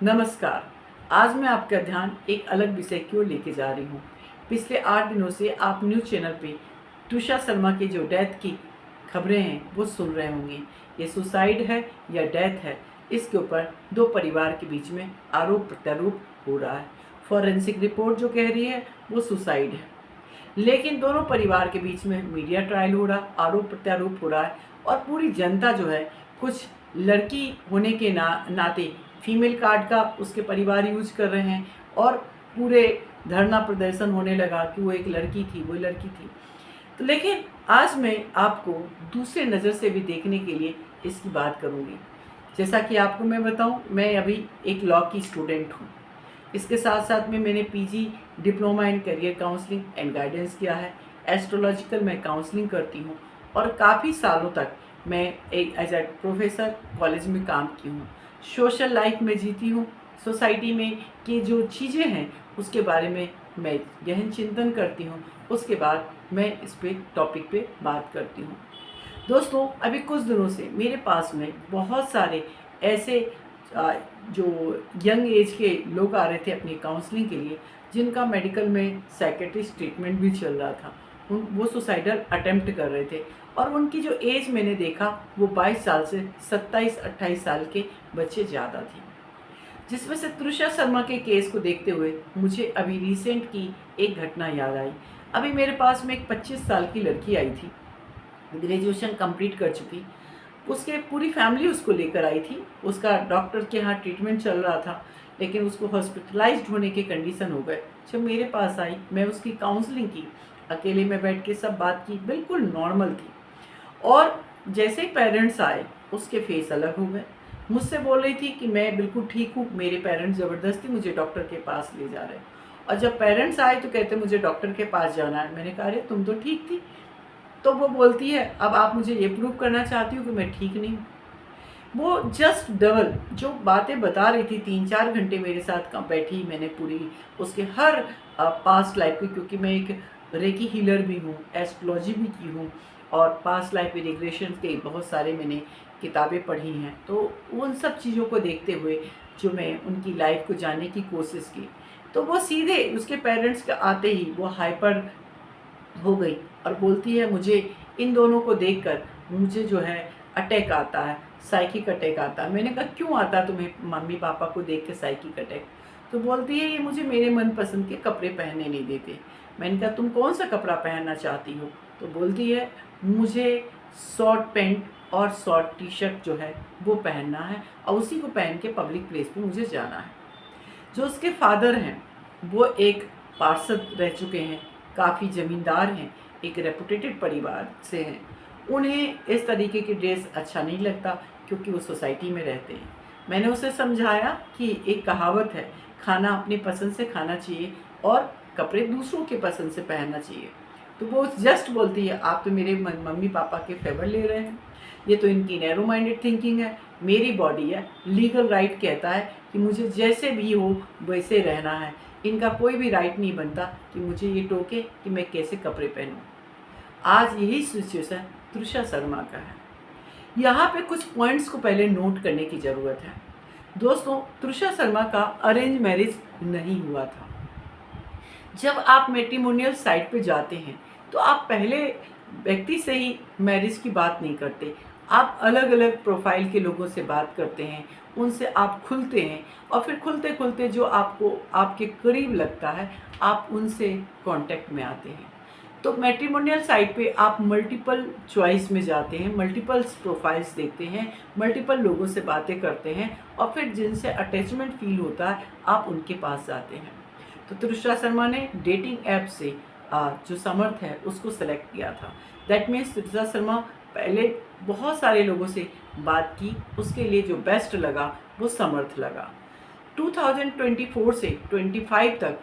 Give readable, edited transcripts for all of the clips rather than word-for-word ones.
नमस्कार। आज मैं आपका ध्यान एक अलग विषय की ओर लेके जा रही हूँ। पिछले 8 दिनों से आप न्यूज़ चैनल पे तुषार शर्मा की जो डेथ की खबरें हैं वो सुन रहे होंगे। ये सुसाइड है या डेथ है, इसके ऊपर दो परिवार के बीच में आरोप प्रत्यारोप हो रहा है। फॉरेंसिक रिपोर्ट जो कह रही है वो सुसाइड है, लेकिन दोनों परिवार के बीच में मीडिया ट्रायल हो रहा, आरोप प्रत्यारोप हो रहा है और पूरी जनता जो है कुछ लड़की होने के नाते फीमेल कार्ड का उसके परिवार यूज कर रहे हैं और पूरे धरना प्रदर्शन होने लगा कि वो एक लड़की थी, वो लड़की थी। तो लेकिन आज मैं आपको दूसरे नज़र से भी देखने के लिए इसकी बात करूँगी। जैसा कि आपको मैं बताऊँ, मैं अभी एक लॉ की स्टूडेंट हूँ। इसके साथ साथ में मैंने PG diploma in career counselling and guidance किया है। एस्ट्रोलॉजिकल मैं काउंसलिंग करती हूँ और काफ़ी सालों तक मैं एक एज ए प्रोफेसर कॉलेज में काम की हूँ। सोशल लाइफ में जीती हूँ। सोसाइटी में की जो चीज़ें हैं उसके बारे में मैं गहन चिंतन करती हूँ। उसके बाद मैं इस पे टॉपिक पे बात करती हूँ। दोस्तों, अभी कुछ दिनों से मेरे पास में बहुत सारे ऐसे जो यंग एज के लोग आ रहे थे अपनी काउंसलिंग के लिए, जिनका मेडिकल में साइकेट्रिस्ट ट्रीटमेंट भी चल रहा था। वो सुसाइडल अटेम्प्ट कर रहे थे और उनकी जो एज मैंने देखा वो 22 साल से 27-28 साल के बच्चे ज़्यादा थे। जिसमें से तुषार शर्मा के केस को देखते हुए मुझे अभी रिसेंट की एक घटना याद आई। अभी मेरे पास में एक 25 साल की लड़की आई थी, ग्रेजुएशन कंप्लीट कर चुकी। उसके पूरी फैमिली उसको लेकर आई थी। उसका डॉक्टर के यहाँ ट्रीटमेंट चल रहा था, लेकिन उसको हॉस्पिटलाइज्ड होने के कंडीशन हो गए। जब मेरे पास आई, मैं उसकी काउंसलिंग की, अकेले में बैठ के सब बात की, बिल्कुल नॉर्मल थी। और जैसे ही पेरेंट्स आए उसके फेस अलग हो गए। मुझसे बोल रही थी कि मैं बिल्कुल ठीक हूँ, मेरे पेरेंट्स ज़बरदस्ती मुझे डॉक्टर के पास ले जा रहे हैं। और जब पेरेंट्स आए तो कहते मुझे डॉक्टर के पास जाना है। मैंने कहा अरे तुम तो ठीक थी। तो वो बोलती है अब आप मुझे ये प्रूव करना चाहती हो कि मैं ठीक नहीं हूँ। वो जस्ट डबल जो बातें बता रही थी, 3-4 घंटे मेरे साथ कहाँ बैठी मैंने पूरी उसके हर पास्ट लाइफ की, क्योंकि मैं एक रेकी हीलर भी हूँ, एस्ट्रोलॉजी भी की हूँ और पास्ट लाइफ रिग्रेशन के बहुत सारे मैंने किताबें पढ़ी हैं। तो उन सब चीज़ों को देखते हुए जो मैं उनकी लाइफ को जानने की कोशिश की, तो वो सीधे उसके पेरेंट्स के आते ही वो हाइपर हो गई और बोलती है मुझे इन दोनों को देखकर मुझे जो है अटैक आता है, साइकिक अटैक आता है। मैंने कहा क्यों आता है तुम्हें मम्मी पापा को देख के साइकिक अटैक? तो बोलती है ये मुझे मेरे मनपसंद के कपड़े पहनने नहीं देते। मैंने कहा तुम कौन सा कपड़ा पहनना चाहती हो? तो बोलती है मुझे शॉर्ट पैंट और शॉर्ट टी शर्ट जो है वो पहनना है और उसी को पहन के पब्लिक प्लेस पे मुझे जाना है। जो उसके फादर हैं वो एक पार्षद रह चुके हैं, काफ़ी ज़मींदार हैं, एक रेपुटेटेड परिवार से हैं। उन्हें इस तरीके की ड्रेस अच्छा नहीं लगता क्योंकि वो सोसाइटी में रहते हैं। मैंने उसे समझाया कि एक कहावत है, खाना अपनी पसंद से खाना चाहिए और कपड़े दूसरों के पसंद से पहनना चाहिए। तो वो जस्ट बोलती है आप तो मेरे मम्मी पापा के फेवर ले रहे हैं, ये तो इनकी नैरो माइंडेड थिंकिंग है। मेरी बॉडी है, लीगल राइट कहता है कि मुझे जैसे भी हो वैसे रहना है। इनका कोई भी राइट नहीं बनता कि मुझे ये टोके कि मैं कैसे कपड़े पहनूं। आज यही सिचुएशन तुषार शर्मा का है। यहाँ पे कुछ पॉइंट्स को पहले नोट करने की ज़रूरत है। दोस्तों, तुषार शर्मा का अरेंज मैरिज नहीं हुआ था। जब आप मैट्रिमोनियल साइट पे जाते हैं तो आप पहले व्यक्ति से ही मैरिज की बात नहीं करते। आप अलग अलग प्रोफाइल के लोगों से बात करते हैं, उनसे आप खुलते हैं और फिर खुलते खुलते जो आपको आपके करीब लगता है आप उनसे कांटेक्ट में आते हैं। तो मैट्रिमोनियल साइट पे आप मल्टीपल चॉइस में जाते हैं, मल्टीपल प्रोफाइल्स देखते हैं, मल्टीपल लोगों से बातें करते हैं और फिर जिनसे अटैचमेंट फील होता है आप उनके पास जाते हैं। तो तुषार शर्मा ने डेटिंग ऐप से जो समर्थ है उसको सेलेक्ट किया था। दैट मीन्स तुषार शर्मा पहले बहुत सारे लोगों से बात की, उसके लिए जो बेस्ट लगा वो समर्थ लगा। 2024 से 25 तक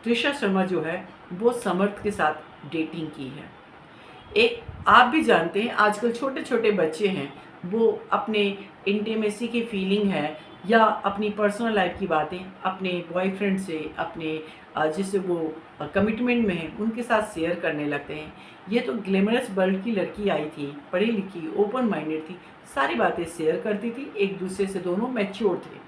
तुषार शर्मा जो है वो समर्थ के साथ डेटिंग की है। एक आप भी जानते हैं आजकल छोटे छोटे बच्चे हैं, वो अपने इंटीमेसी की फीलिंग है या अपनी पर्सनल लाइफ की बातें अपने बॉयफ्रेंड से, अपने जिससे वो कमिटमेंट में हैं उनके साथ शेयर करने लगते हैं। ये तो ग्लैमरस वर्ल्ड की लड़की आई थी, पढ़ी लिखी, ओपन माइंडेड थी, सारी बातें शेयर करती थी, एक दूसरे से दोनों मैच्योर थे।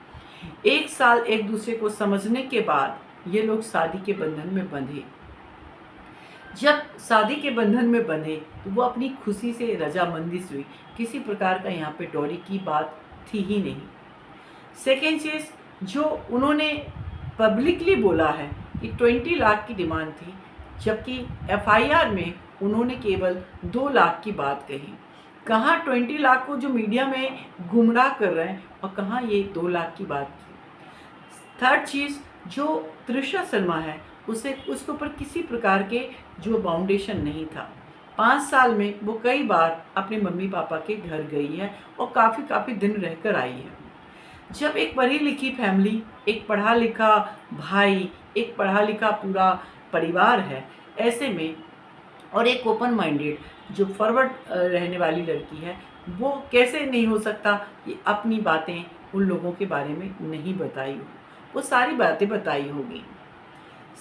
1 साल एक दूसरे को समझने के बाद ये लोग शादी के बंधन में बंधे। जब शादी के बंधन में बंधे तो वो अपनी खुशी से रजामंदी से हुई, किसी प्रकार का यहाँ पे डोरी की बात थी ही नहीं। सेकेंड चीज़, जो उन्होंने पब्लिकली बोला है कि 20 लाख की डिमांड थी, जबकि एफआईआर में उन्होंने केवल 2 लाख की बात कही। कहाँ 20 लाख को जो मीडिया में गुमराह कर रहे हैं और कहाँ ये 2 लाख की बात की। थर्ड चीज़, जो तृषा शर्मा है उसके ऊपर किसी प्रकार के जो बाउंडेशन नहीं था। 5 साल में वो कई बार अपने मम्मी पापा के घर गई है और काफ़ी दिन रहकर आई है। जब एक पढ़ी लिखी फैमिली, एक पढ़ा लिखा भाई, एक पढ़ा लिखा पूरा परिवार है, ऐसे में और एक ओपन माइंडेड जो फॉरवर्ड रहने वाली लड़की है, वो कैसे नहीं हो सकता कि अपनी बातें उन लोगों के बारे में नहीं बताई हो, वो सारी बातें बताई होगी।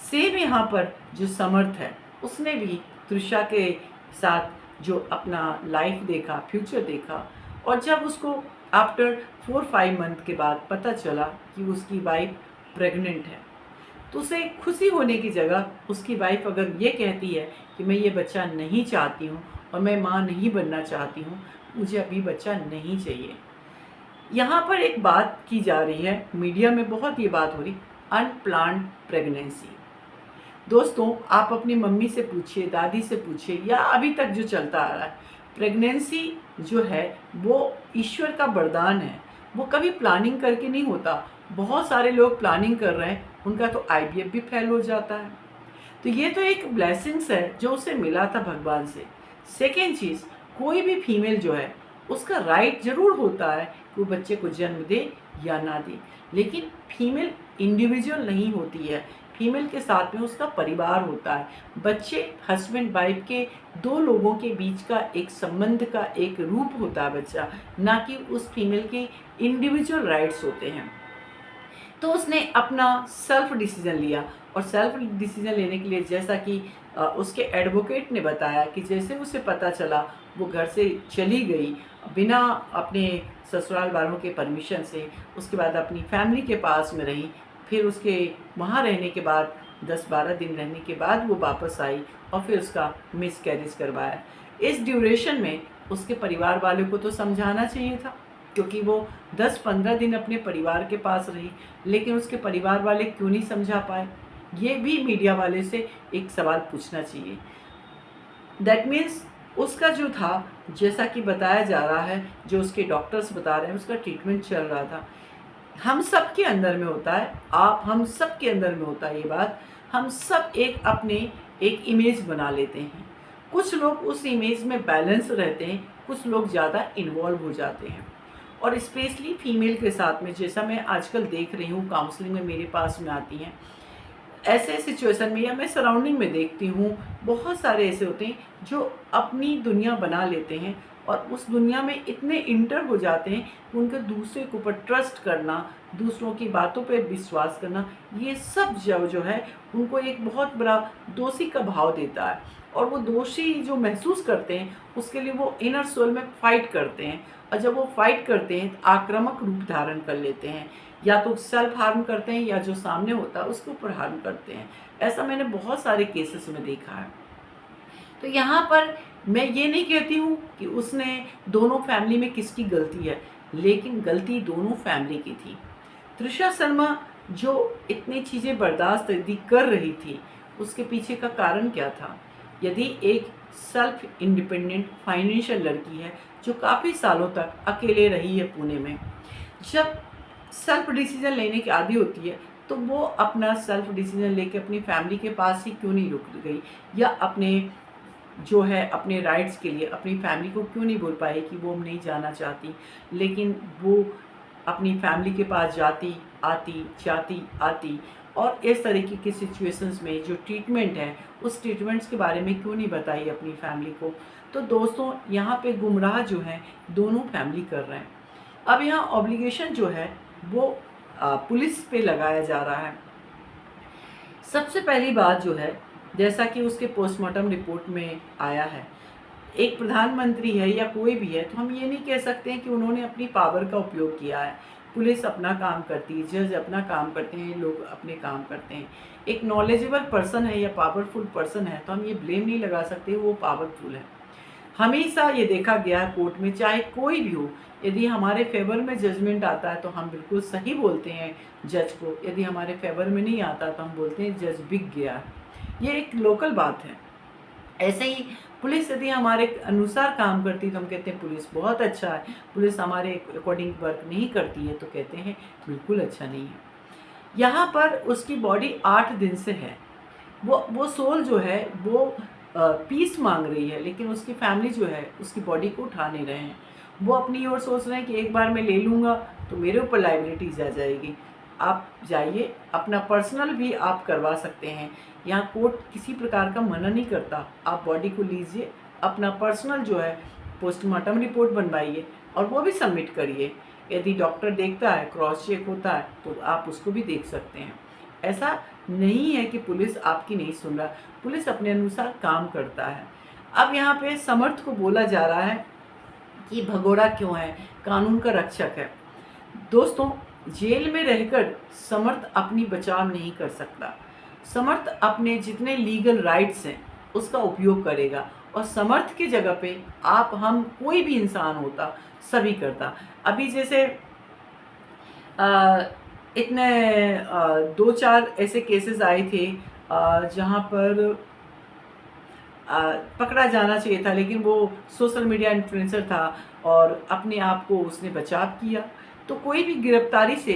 सेम यहाँ पर जो समर्थ है उसने भी तृषा के साथ जो अपना लाइफ देखा, फ्यूचर देखा, और जब उसको आफ्टर 4-5 मंथ के बाद पता चला कि उसकी वाइफ प्रेग्नेंट है, तो उसे खुशी होने की जगह उसकी वाइफ अगर ये कहती है कि मैं ये बच्चा नहीं चाहती हूँ और मैं माँ नहीं बनना चाहती हूँ, मुझे अभी बच्चा नहीं चाहिए। यहाँ पर एक बात की जा रही है, मीडिया में बहुत ये बात हो रही, अनप्लान्ड प्रेगनेंसी। दोस्तों, आप अपनी मम्मी से पूछिए, दादी से पूछिए, या अभी तक जो चलता आ रहा है, प्रेगनेंसी जो है वो ईश्वर का वरदान है, वो कभी प्लानिंग करके नहीं होता। बहुत सारे लोग प्लानिंग कर रहे हैं, उनका तो आईवीएफ भी फेल हो जाता है। तो ये तो एक ब्लेसिंग्स है जो उसे मिला था भगवान से। सेकेंड चीज़, कोई भी फीमेल जो है उसका राइट जरूर होता है कि वो बच्चे को जन्म दे या ना दे, लेकिन फीमेल इंडिविजुअल नहीं होती है। फीमेल के साथ में उसका परिवार होता है। बच्चे हस्बैंड वाइफ के 2 लोगों के बीच का एक संबंध का एक रूप होता है बच्चा, ना कि उस फीमेल के इंडिविजुअल राइट्स होते हैं। तो उसने अपना सेल्फ डिसीजन लिया, और सेल्फ डिसीजन लेने के लिए जैसा कि उसके एडवोकेट ने बताया कि जैसे उसे पता चला वो घर से चली गई बिना अपने ससुराल वालों के परमिशन से, उसके बाद अपनी फैमिली के पास में रही, फिर उसके वहाँ रहने के बाद 10-12 दिन रहने के बाद वो वापस आई और फिर उसका मिस कैरेज करवाया। इस ड्यूरेशन में उसके परिवार वालों को तो समझाना चाहिए था, क्योंकि वो 10-15 दिन अपने परिवार के पास रही, लेकिन उसके परिवार वाले क्यों नहीं समझा पाए, ये भी मीडिया वाले से एक सवाल पूछना चाहिए। दैट मीन्स उसका जो था, जैसा कि बताया जा रहा है, जो उसके डॉक्टर्स बता रहे हैं, उसका ट्रीटमेंट चल रहा था। हम सब के अंदर में होता है, हम सब के अंदर में होता है ये बात। हम सब एक इमेज बना लेते हैं। कुछ लोग उस इमेज में बैलेंस रहते हैं, कुछ लोग ज़्यादा इन्वॉल्व हो जाते हैं। और स्पेशली फीमेल के साथ में, जैसा मैं आजकल देख रही हूँ, काउंसलिंग में मेरे पास में आती हैं, ऐसे सिचुएशन में, या मैं सराउंडिंग में देखती हूँ, बहुत सारे ऐसे होते हैं जो अपनी दुनिया बना लेते हैं और उस दुनिया में इतने इंटर हो जाते हैं कि उनके दूसरे के ऊपर ट्रस्ट करना, दूसरों की बातों पर विश्वास करना, ये सब जो है उनको एक बहुत बड़ा दोषी का भाव देता है। और वो दोषी जो महसूस करते हैं उसके लिए वो इनर सोल में फाइट करते हैं, और जब वो फाइट करते हैं तो आक्रामक रूप धारण कर लेते हैं, या तो सेल्फ हार्म करते हैं या जो सामने होता है उसके ऊपर हार्म करते हैं। ऐसा मैंने बहुत सारे केसेस में देखा है। तो यहाँ पर मैं ये नहीं कहती हूँ कि उसने दोनों फैमिली में किसकी गलती है, लेकिन गलती दोनों फैमिली की थी। तृषा शर्मा जो इतनी चीज़ें बर्दाश्त कर रही थी, उसके पीछे का कारण क्या था? यदि एक सेल्फ इंडिपेंडेंट फाइनेंशियल लड़की है जो काफ़ी सालों तक अकेले रही है पुणे में, जब सेल्फ डिसीजन लेने की आदी होती है तो वो अपना सेल्फ डिसीजन लेके अपनी फैमिली के पास ही क्यों नहीं रुक गई, या अपने जो है अपने राइट्स के लिए अपनी फैमिली को क्यों नहीं बोल पाई कि वो नहीं जाना चाहती, लेकिन वो अपनी फैमिली के पास जाती आती, और इस तरीके की सिचुएशंस में जो ट्रीटमेंट है उस ट्रीटमेंट्स के बारे में क्यों नहीं बताई अपनी फैमिली को। तो दोस्तों, यहाँ पे गुमराह जो है दोनों फैमिली कर रहे हैं। अब यहाँ ऑब्लिगेशन जो है वो पुलिस पे लगाया जा रहा है। सबसे पहली बात जो है, जैसा कि उसके पोस्टमार्टम रिपोर्ट में आया है, एक प्रधानमंत्री है या कोई भी है, तो हम ये नहीं कह सकते हैं कि उन्होंने अपनी पावर का उपयोग किया है। पुलिस अपना काम करती है, जज अपना काम करते हैं, लोग अपने काम करते हैं। एक नॉलेजेबल पर्सन है या पावरफुल पर्सन है तो हम ये ब्लेम नहीं लगा सकते वो पावरफुल है। हमेशा ये देखा गया है कोर्ट में, चाहे कोई भी हो, यदि हमारे फेवर में जजमेंट आता है तो हम बिल्कुल सही बोलते हैं जज को, यदि हमारे फेवर में नहीं आता तो हम बोलते हैं जज बिक गया। ये एक लोकल बात है। ऐसे ही पुलिस यदि हमारे अनुसार काम करती है तो हम कहते हैं पुलिस बहुत अच्छा है, पुलिस हमारे अकॉर्डिंग वर्क नहीं करती है तो कहते हैं बिल्कुल अच्छा नहीं है। यहाँ पर उसकी बॉडी 8 दिन से है, वो सोल जो है वो पीस मांग रही है, लेकिन उसकी फैमिली जो है उसकी बॉडी को उठा नहीं रहे हैं। वो अपनी ओर सोच रहे हैं कि एक बार मैं ले लूँगा तो मेरे ऊपर लाइबिलिटीज आ जाएगी। आप जाइए, अपना पर्सनल भी आप करवा सकते हैं, यहाँ कोर्ट किसी प्रकार का मना नहीं करता। आप बॉडी को लीजिए, अपना पर्सनल जो है पोस्टमार्टम रिपोर्ट बनवाइए और वो भी सबमिट करिए। यदि डॉक्टर देखता है, क्रॉस चेक होता है तो आप उसको भी देख सकते हैं। ऐसा नहीं है कि पुलिस आपकी नहीं सुन रहा, पुलिस अपने अनुसार काम करता है। अब यहाँ पे समर्थ को बोला जा रहा है कि भगोड़ा क्यों है, कानून का रक्षक है। दोस्तों, जेल में रहकर समर्थ अपनी बचाव नहीं कर सकता। समर्थ अपने जितने लीगल राइट्स हैं उसका उपयोग करेगा और समर्थ की जगह पे आप, हम, कोई भी इंसान होता सभी करता। अभी जैसे इतने 2-4 ऐसे केसेस आए थे जहाँ पर पकड़ा जाना चाहिए था, लेकिन वो सोशल मीडिया इन्फ्लुएंसर था और अपने आप को उसने बचाव किया। तो कोई भी गिरफ्तारी से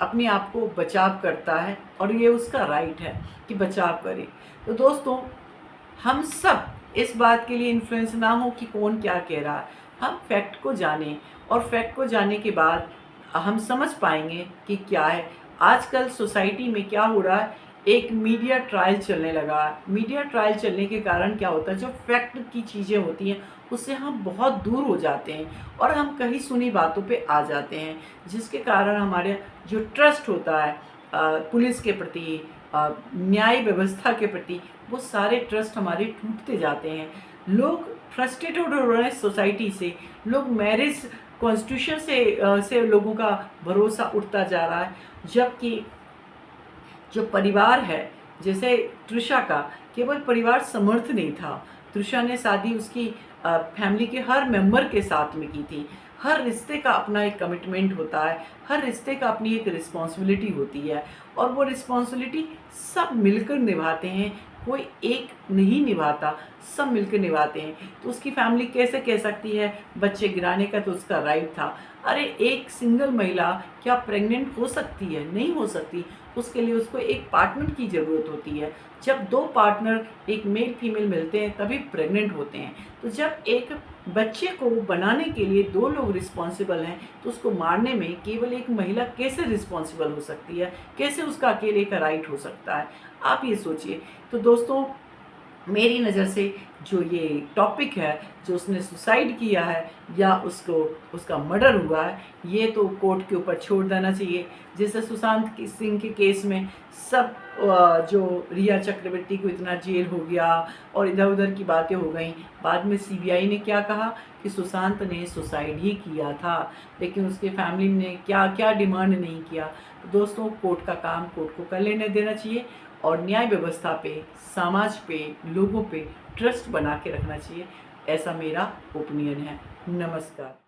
अपने आप को बचाव करता है और ये उसका राइट है कि बचाव करे। तो दोस्तों, हम सब इस बात के लिए इन्फ्लुएंस ना हो कि कौन क्या कह रहा है, हम फैक्ट को जानें और फैक्ट को जानने के बाद हम समझ पाएंगे कि क्या है। आजकल सोसाइटी में क्या हो रहा है, एक मीडिया ट्रायल चलने लगा। मीडिया ट्रायल चलने के कारण क्या होता है, जो फैक्ट की चीज़ें होती हैं उससे हम बहुत दूर हो जाते हैं और हम कहीं सुनी बातों पे आ जाते हैं, जिसके कारण हमारे जो ट्रस्ट होता है पुलिस के प्रति, न्याय व्यवस्था के प्रति, वो सारे ट्रस्ट हमारे टूटते जाते हैं। लोग फ्रस्ट्रेटेड हो रहे हैं सोसाइटी से, लोग मैरिज कॉन्स्टिट्यूशन से लोगों का भरोसा उठता जा रहा है, जबकि जो परिवार है, जैसे तृषा का केवल परिवार समर्थ नहीं था, तृषा ने शादी उसकी फैमिली के हर मेंबर के साथ में की थी। हर रिश्ते का अपना एक कमिटमेंट होता है, हर रिश्ते का अपनी एक रिस्पॉन्सिबिलिटी होती है और वो रिस्पॉन्सिबिलिटी सब मिलकर निभाते हैं, कोई एक नहीं निभाता, सब मिलकर निभाते हैं। तो उसकी फैमिली कैसे कह सकती है बच्चे गिराने का, तो उसका राइट था। अरे एक सिंगल महिला क्या प्रेग्नेंट हो सकती है? नहीं हो सकती। उसके लिए उसको एक पार्टनर की ज़रूरत होती है। जब 2 पार्टनर, एक मेल फीमेल मिलते हैं तभी प्रेग्नेंट होते हैं। तो जब एक बच्चे को बनाने के लिए 2 लोग रिस्पॉन्सिबल हैं तो उसको मारने में केवल एक महिला कैसे रिस्पॉन्सिबल हो सकती है? कैसे उसका अकेले का राइट हो सकता है? आप ये सोचिए। तो दोस्तों, मेरी नज़र से जो ये टॉपिक है, जो उसने सुसाइड किया है या उसका मर्डर हुआ है, ये तो कोर्ट के ऊपर छोड़ देना चाहिए। जैसे सुशांत सिंह के केस में सब जो रिया चक्रवर्ती को इतना जेल हो गया और इधर उधर की बातें हो गई, बाद में सीबीआई ने क्या कहा कि सुशांत ने सुसाइड ही किया था, लेकिन उसके फैमिली ने क्या क्या डिमांड नहीं किया। तो दोस्तों, कोर्ट का काम कोर्ट को कर लेने देना चाहिए और न्याय व्यवस्था पे, समाज पे, लोगों पे ट्रस्ट बना के रखना चाहिए। ऐसा मेरा ओपिनियन है। नमस्कार।